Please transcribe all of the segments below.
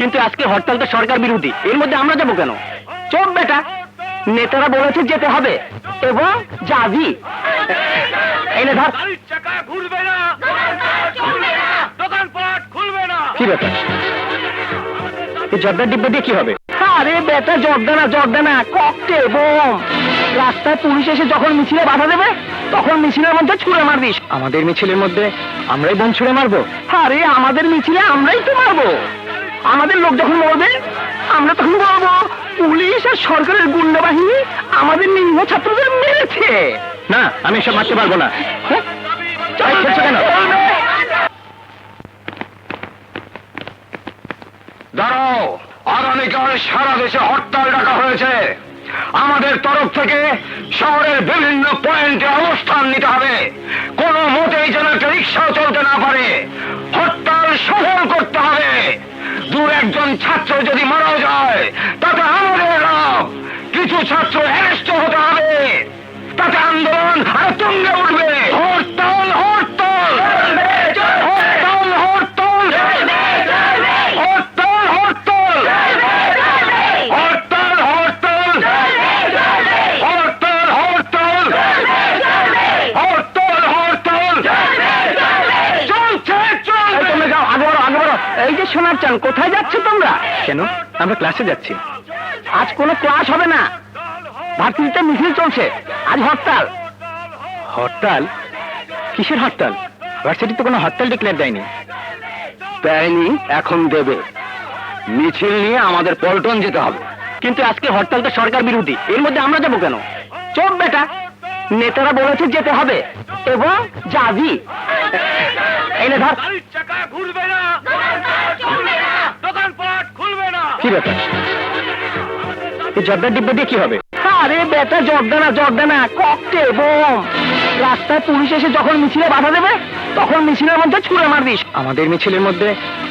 কিন্তু আজকে হরতাল তো সরকার বিরোধী, এর মধ্যে আমরা যাবো কেন? চোখ বেটা, নেতারা বলেছে যেতে হবে এবং যাবি। এনে ধর। কি ব্যাপার? এই জর্দার ডিব্বা দিয়ে কি হবে? আরে বেটা, জর্দা না, ককটেল বোম। রাস্তায় পুলিশ এসে যখন মিছিলে বাধা দেবে তখন মিছিলের মধ্যে ছুঁড়ে মারবিস। আমাদের মিছিলের মধ্যে আমরাই বোম ছুঁড়ে মারবো? আরে আমাদের মিছিলে আমরাই তো মারবো। আমাদের লোক যখন মরবে আমরা তখন বলবো পুলিশ আর সরকারের গুন্ডা বাহিনী আমাদের নিরীহ ছাত্রদের মেরেছে। না, আমি এসব মারতে পারবো না। কেন? দাঁড়াও, আগামীকাল সারা দেশে হরতাল ডাকা হয়েছে। আমাদের তরফ থেকে শহরের বিভিন্ন পয়েন্টে অবস্থান নিতে হবে। কোনো মতেই যেন একটা রিক্সাও চলতে না পারে। হরতাল সফল করতে হবে। দু একজন ছাত্র যদি মারা যায় তাতে আমাদের লাভ। কিছু ছাত্র অ্যারেস্ট হতে হবে, তাতে আন্দোলন আর তুঙ্গে উঠবে। হরতাল হরতাল হরতাল হরতাল হরতাল হরতাল হরতাল হরতাল হরতাল হরতাল হরতাল হরতাল চলছে চলছে। তোমরা যাও, আগে বড়। এই যে সোনার চান, কোথায় যাচ্ছ তোমরা? কেন? আমরা ক্লাসে যাচ্ছি। আজ কোনো ক্লাস হবে না, ভার্সিটিতে মিছিল চলছে। আজ হরতাল। হরতাল? কিসের হরতাল? ভার্সিটিতে কোনো হরতাল ডিক্লেয়ার দেয়নি। দেয়নি, এখন দেবে। মিছিল নিয়ে আমাদের পল্টন যেতে হবে। কিন্তু আজকে হরতাল তো সরকার বিরোধী, এর মধ্যে আমরা যাবো কেন? চোখ বেটা, নেতারা বলেছে যেতে হবে এবং যাবি। এনে ধর। কি ব্যাপার? এই জর্দার ডিব্বা দিয়ে কি হবে? আরে বেটা, জর্দা না, ককটেল বোম। রাস্তায় পুলিশ এসে যখন মিছিলে বাধা দেবে তখন মিছিলের মধ্যে ছুঁড়ে মারবিস। আমাদের মিছিলের মধ্যে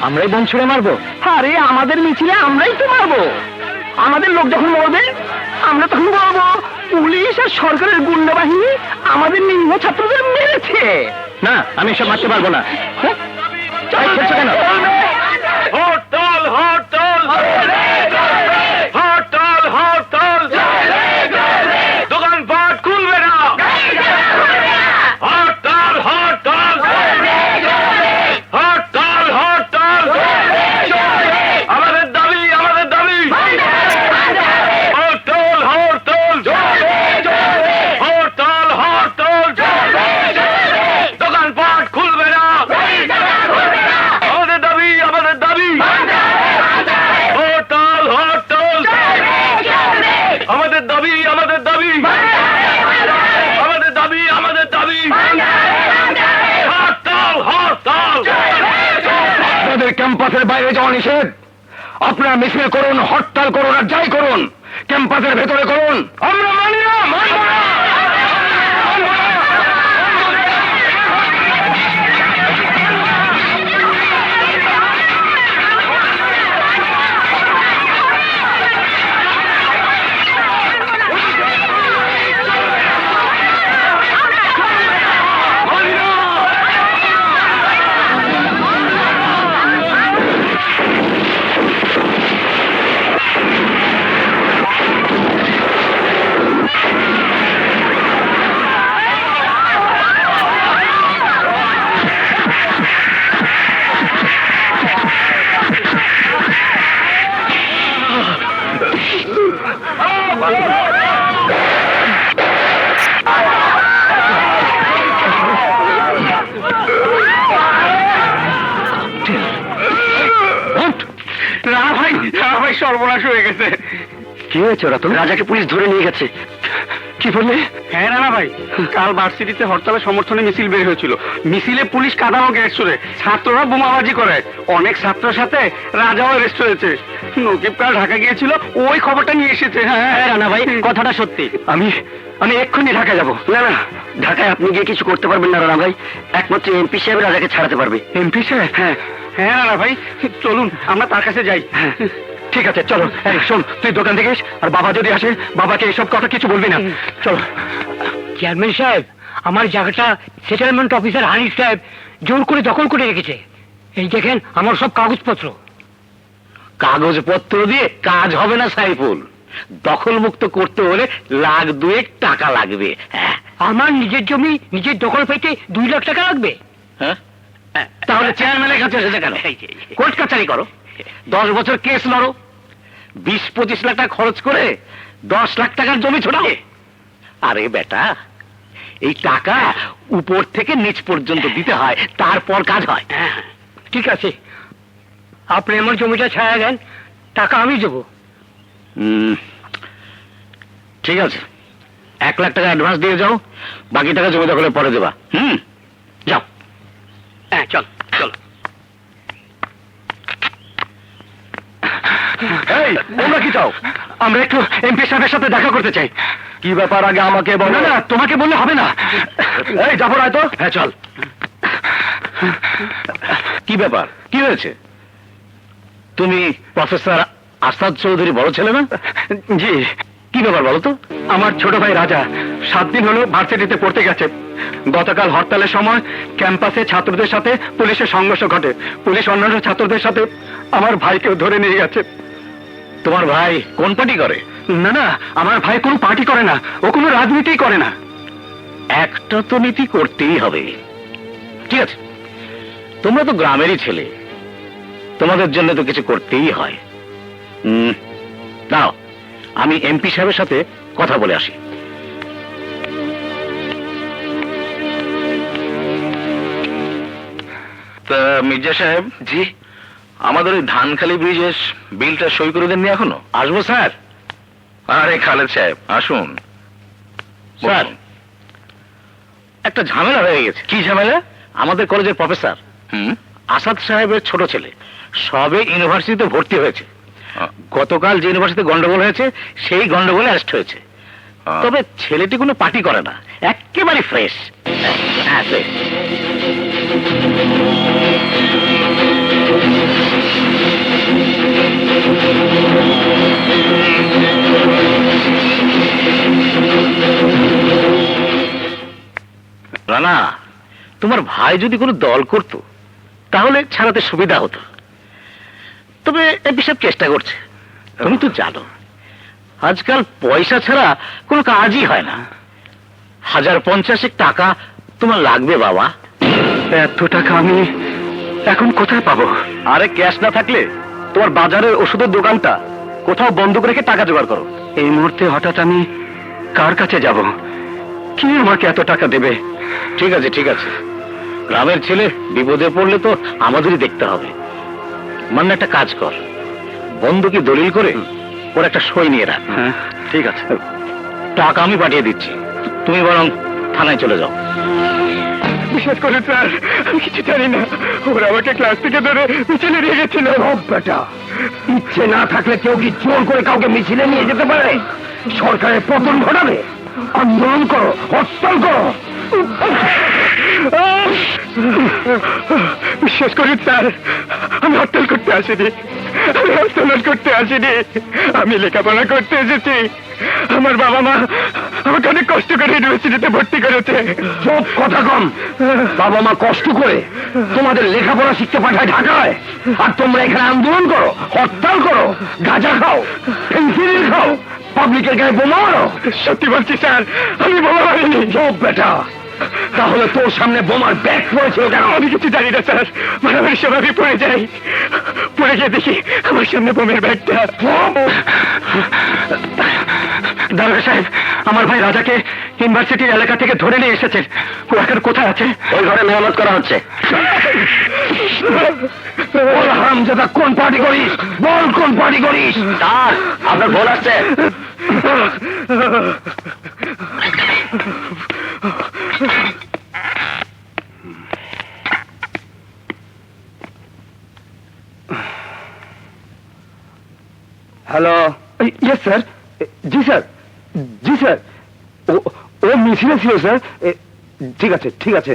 আমরাই বোম ছুঁড়ে মারবো? আরে আমাদের মিছিলে আমরাই তো মারবো। আমাদের লোক যখন মরবে আমরা তখন বলবো পুলিশ আর সরকারের গুন্ডা বাহিনী আমাদের নিরীহ ছাত্রদের মেরেছে। না, আমি এসব মারতে পারবো না। খেলছো কেন? হরতাল হরতাল হরতাল হরতাল দোকানপাট খুলবে না। হরতাল হরতাল হরতাল হরতাল আমাদের দাবি হরতাল হরতাল হরতাল হরতাল দোকানপাট খুলবে না। আমাদের দাবি হরতাল হরতাল আমাদের দাবি আমাদের দাবি হরতাল হরতাল। আপনাদের ক্যাম্পাসের বাইরে যাওয়া নিষেধ। আপনারা মিছিল করুন, হরতাল করুন, আর যাই করুন, ক্যাম্পাসের ভেতরে করুন। আমরা মানি না, মানব না। সর্বনাশ হয়ে গেছে। কি হয়েছে? ওরা তো রাজাকে পুলিশ ধরে নিয়ে গেছে। কি বললে? হ্যাঁ রানা ভাই, কাল ভার্সিটিতে হরতালের সমর্থনে মিছিল বের হয়েছিল। মিছিলে পুলিশ কাঁদানো গ্যাস ছুড়ে, ছাত্ররা বোমাবাজি করে। অনেক ছাত্রের সাথে রাজাও অ্যারেস্ট হয়েছে। নকিব কাল ঢাকা গিয়েছিল, ওই খবরটা নিয়ে এসেছে। হ্যাঁ রানা ভাই, কথাটা সত্যি। আমি এক্ষুনি ঢাকা যাব। না, ঢাকায় আপনি গিয়ে কিছু করতে পারবেন না রানা ভাই। একমাত্র এমপি সাহেব রাজাকে ছাড়াতে পারবে। এমপি সাহেব? হ্যাঁ রানা ভাই, চলুন আমরা তার কাছে যাই। ঠিক আছে, চলো। শোন, তুই দোকান থেকে আর বাবা যদি আসে, বাবাকে এসব কথা কিছু বলবি না। চলো। চেয়ারম্যান সাহেব, আমার জায়গাটা সেটেলমেন্ট অফিসার হানিফ সাহেব জোর করে দখল করে রেখেছে। এই দেখেন আমার সব কাগজপত্র। কাগজপত্র দিয়ে কাজ হবে না সাইফুল, দখল মুক্ত করতে হলে লাখ দুয়েক টাকা লাগবে। হ্যাঁ, আমার নিজের জমি নিজের দখল পেতে 2 লাখ টাকা লাগবে। হ্যাঁ? তাহলে চেয়ারম্যানের কাছে এসেছে কেন? কোর্ট কাছারি করো, 10 বছর কেস লড়ো, 20-25 লাখ টাকা খরচ করে 10 লাখ টাকার জমি ছোড়াও। আরে বেটা, এই টাকা উপর থেকে নিচ পর্যন্ত দিতে হয়, তারপর কাজ হয়। হ্যাঁ, ঠিক আছে, আপনি আমার জমিটা ছায়া দেন, টাকা আমি দেবো। ঠিক আছে, 1 লাখ টাকা অ্যাডভান্স দিয়ে যাও, বাকি টাকা জমি দখলে পরে দেবা। যাও। হ্যাঁ, চল চল। এই, তোমরা কি চাও? আমরা একটু এমপি সাহেবের সাথে দেখা করতে চাই। কি ব্যাপার আগে আমাকে বলো। না না, তোমাকে বললে হবে না। এই জাফর, আয় তো। হ্যাঁ, চল। কি ব্যাপার, কি হয়েছে? তুমি প্রফেসর আসাদ চৌধুরী বড় ছেলে না? জি। কি ব্যাপার বলো তো? আমার ছোট ভাই রাজা 7 দিন হলো ভার্সিটিতে পড়তে গেছে। গতকাল হরতালের সময় ক্যাম্পাসে ছাত্রদের সাথে পুলিশের সংঘর্ষ ঘটে। পুলিশ অন্যান্য ছাত্রদের সাথে আমার ভাইকেও ধরে নিয়ে গেছে। তোমার ভাই কোন পার্টি করে? না না, আমার ভাই কোনো পার্টি করে না, ও কোনো রাজনীতি করে না। একটা তো নীতি করতেই হবে। ঠিক আছে, তোমরা তো গ্রামেরই ছেলে, তোমাদের জন্য তো কিছু করতেই হয়। দাও, আমি এমপি সাহেবের সাথে কথা বলে আসি। তা মির্জা সাহেব, জি, আমাদের ওই ধানখালি ব্রিজের বিলটা সই করে দেননি এখনো? আসবো স্যার। আরে খালেদ সাহেব, আসুন। স্যার, একটা ঝামেলা হয়ে গেছে। কি ঝামেলা? আমাদের কলেজের প্রফেসর আসাদ সাহেবের ছোট ছেলে সবে ইউনিভার্সিটিতে ভর্তি হয়েছে। গতকাল যে ইউনিভার্সিটিতে গন্ডগোল হয়েছে, সেই গন্ডগোলে অ্যারেস্ট হয়েছে। তবে ছেলেটি কোনো পার্টি করে না, একেবারে ফ্রেশ। হ্যাঁ, ফ্রেশ। রানা, তোমার ভাই যদি কোনো দল করত তাহলে ছাড়াতে সুবিধা হতো। তবে এমপি সাহেব চেষ্টা করছে। তুমি তো জানো আজকাল পয়সা ছাড়া কোনো কাজই হয় না। 1050 টাকা তোমার লাগবে বাবা। এত টাকা আমি এখন কোথায় পাবো? আরে ক্যাশ না থাকলে তোমার বাজারের ওষুধের দোকানটা কোথাও বন্ধক রেখে টাকা জোগাড় করো। এই মুহূর্তে হঠাৎ আমি কার কাছে যাব? কি আমাকে এত টাকা দেবে? ঠিক আছে, ঠিক আছে, গ্রামের ছেলে বিপদে পড়লে তো আমাদেরই দেখতে হবে। মানে একটা কাজ কর, বন্ধকি দলিল করে ওর একটা সই নিয়ে রাখ। হ্যাঁ, ঠিক আছে। টাকা আমি পাঠিয়ে দিচ্ছি, তুমি বরং থানায় চলে যাও। বিশেষ করে স্যার, আমি কিছু জানি না। ওরা আমাকে ক্লাস থেকে ধরে মিছিলে নিয়ে গেছিল। বেটা, ইচ্ছে না থাকলে কেউ কি জোর করে কাউকে মিছিলে নিয়ে যেতে পারে? সরকারের পতন ঘটাবে, আন্দোলন করো, হরতাল করো। বিশ্বাস করি স্যার, আমি হরতাল করতে আসিনি, আমি আন্দোলন করতে আসিনি, আমি লেখাপড়া করতে এসেছি। আমার বাবা মা আমাকে অনেক কষ্ট করে ইউনিভার্সিটিতে ভর্তি করেছে। সব কথা কম। বাবা মা কষ্ট করে তোমাদের লেখাপড়া শিখতে পাঠায় ঢাকায়, আর তোমরা এখানে আন্দোলন করো, হরতাল করো, গাঁজা খাও, ফেন্সিডিল খাও, পাবলিকের গায়ে বোমা মারো। সত্যি বলছি স্যার, আমি বোমা মারিনি। সব বেটা, তাহলে তোর সামনে বোমার ব্যাগ পড়েছিল কেন? আমি কিছু জানি না স্যার, মারামারি সময় আমি পড়ে যাই, পড়ে গিয়ে দেখি আমার সামনে বোমের ব্যাগটা। দারোগা সাহেব, আমার ভাই রাজাকে ইউনিভার্সিটির এলাকা থেকে ধরে নিয়ে এসেছেন। ও এখন কোথায় আছে? ওই ঘরে মেরামত করা হচ্ছে। বল হারামজাদা, কোন পার্টি করিস? বল কোন পার্টি করিস? স্যার, আপনার ভুল আসছে। Hello, yes sir. জি স্যার, জি স্যার। ও মিছিলে ছিল স্যার। ঠিক আছে, ঠিক আছে।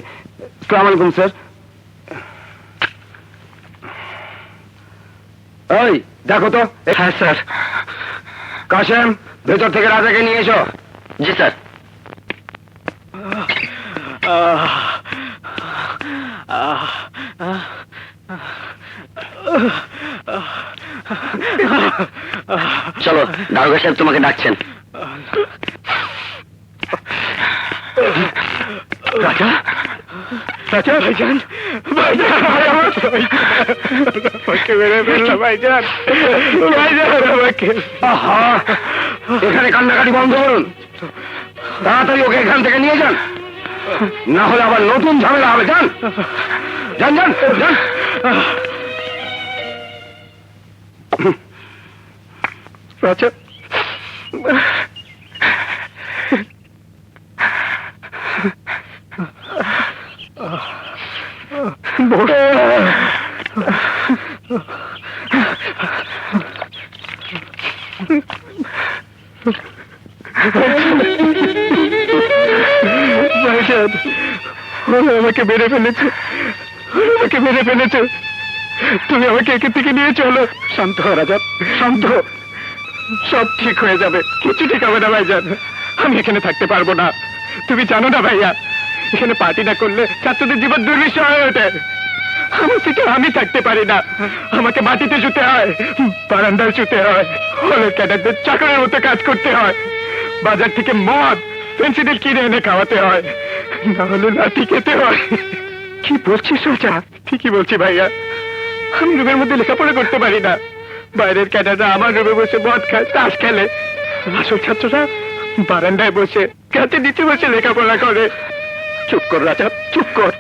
আসসালামু আলাইকুম স্যার। ওই দেখো তো। হ্যাঁ স্যার। কাশেম, ভেতর থেকে রাজাকে নিয়ে এসো। জি স্যার। চলো, দারোগা সাহেব তোমাকে ডাকছেন। রাজা, রাজা, ভাইজান, ভাইজান, আমাকে মেরে ফেললো ভাইজান, ভাইজান আমাকে। আহা, এখানে কান্নাকাটি বন্ধ করুন, তাড়াতাড়ি ওকে এখান থেকে নিয়ে যান, না হলে আবার নতুন ঝামেলা হবে। যান যান যান যান। রাজা, ভাইজান, ওরা আমাকে মেরে ফেলেছে, ওরা আমাকে মেরে ফেলেছে। তুমি আমাকে এখান থেকে নিয়ে চলো। শান্ত হ রাজা, শান্ত হ। সব ঠিক হয়ে যাবে, কিছু ঠিক হবে না ভাইজান। আমি এখানে থাকতে পারবো না। তুমি জানো না ভাইয়া, এখানে পার্টি না করলে ছাত্রদের জীবন দুর্বিষহ হয়ে ওঠে। আমার থেকে আমি থাকতে পারি না, আমাকে মাটিতে শুতে হয়, বারান্দায় শুতে হয়, হলের ক্যাডারদের চাকরের মতো কাজ করতে হয়, বাজার থেকে মদ পেন্সিল কিনে এনে খাওয়াতে হয়, না হলে লাঠি খেতে হয়। কি বলছিস সোজা? ঠিকই বলছি ভাইয়া, আমি রুমের মধ্যে লেখাপড়া করতে পারি না। বাইরের ক্যাডাররা আমার রুমে বসে মদ খায়, তাস খেলে, আসল ছাত্ররা বারান্দায় বসে গাছের নিচে বসে লেখাপড়া করে। চুপ কর রাজা, চুপ কর,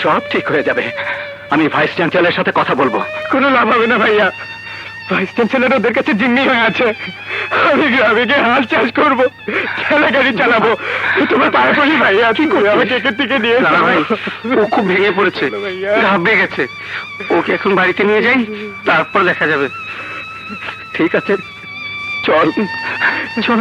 সব ঠিক হয়ে যাবে। আমি ভাইস চ্যান্সেলরের সাথে কথা বলবো। কোনো লাভ হবে না ভাইয়া, ভাইস চ্যান্সেলর ওদের কাছে জিম্মি হয়ে আছে। আমি গ্রামে গিয়ে হাল চাষ করবো, ঠেলা গাড়ি চালাবো। তোমার পায়ে পড়ি ভাইয়া, কি করে আমাকে এখান থেকে নিয়ে দাদা ভাই, ও খুব ভেঙে পড়েছে, ভাইয়া। ঘাবড়ে গেছে। ওকে এখন বাড়িতে নিয়ে যাই, তারপর দেখা যাবে। ঠিক আছে, চল চল।